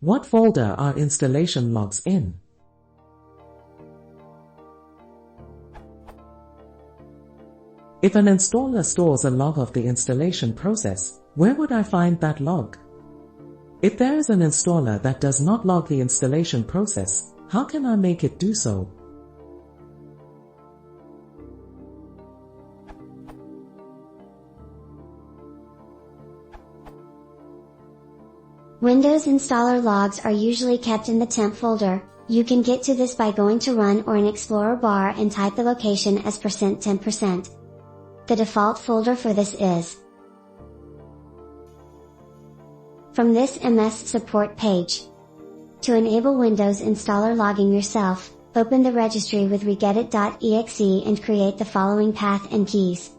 What folder are installation logs in? If an installer stores a log of the installation process, where would I find that log? If there is an installer that does not log the installation process, how can I make it do so? Windows installer logs are usually kept in the temp folder. You can get to this by going to Run or an Explorer bar and type the location as %temp%. The default folder for this is from this MS support page. To enable Windows installer logging yourself, open the registry with regedit.exe and create the following path and keys.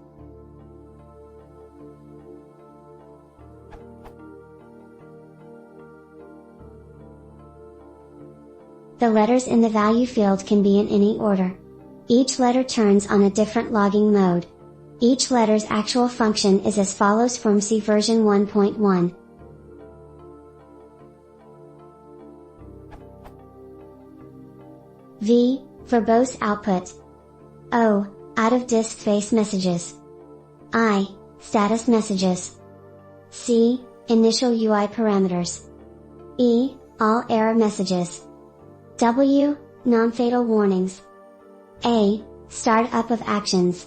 The letters in the value field can be in any order. Each letter turns on a different logging mode. Each letter's actual function is as follows from C version 1.1. V, verbose output. O, out of disk space messages. I, status messages. C, initial UI parameters. E, all error messages. W, non-fatal warnings. A, start-up of actions.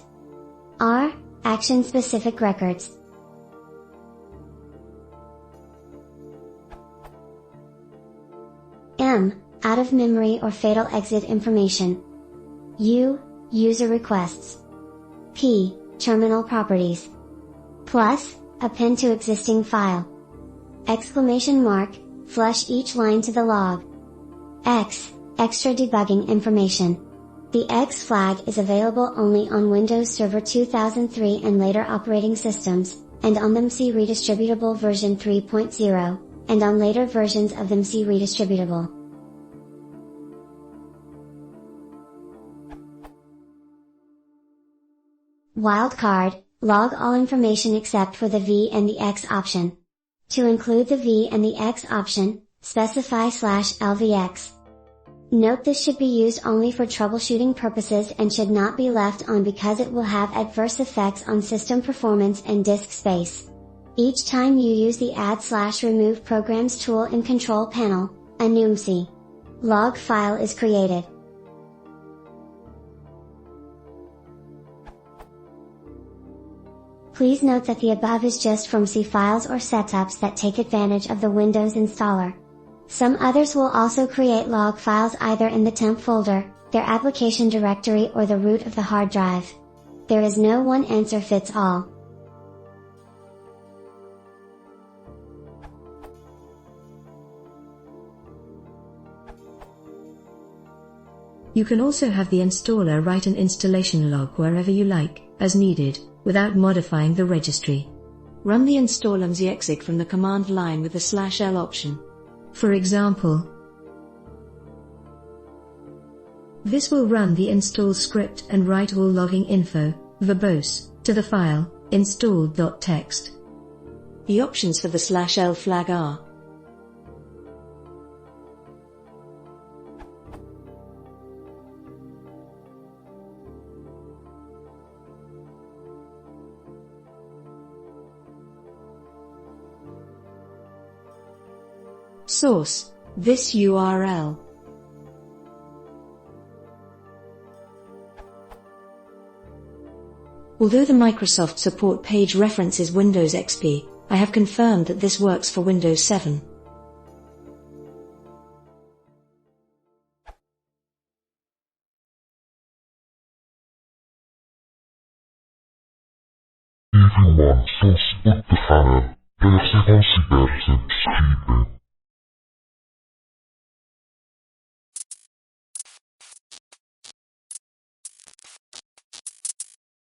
R, action-specific records. M, out of memory or fatal exit information. U, user requests. P, terminal properties. Plus, append to existing file. Exclamation mark, flush each line to the log. X, extra debugging information. The X flag is available only on Windows Server 2003 and later operating systems, and on MC Redistributable version 3.0, and on later versions of MC Redistributable. Wildcard, log all information except for the V and the X option. To include the V and the X option, specify /lvx. Note this should be used only for troubleshooting purposes and should not be left on because it will have adverse effects on system performance and disk space. Each time you use the Add/Remove Programs tool in Control Panel, a NUMC log file is created. Please note that the above is just from C files or setups that take advantage of the Windows installer. Some others will also create log files either in the temp folder, their application directory or the root of the hard drive. There is no one answer fits all. You can also have the installer write an installation log wherever you like, as needed, without modifying the registry. Run the install mzexec from the command line with the /l option. For example, this will run the install script and write all logging info, verbose, to the file, install.txt. The options for the /l flag are source, this URL. Although the Microsoft support page references Windows XP, I have confirmed that this works for Windows 7. If you want, just put the file, press it on subscribe.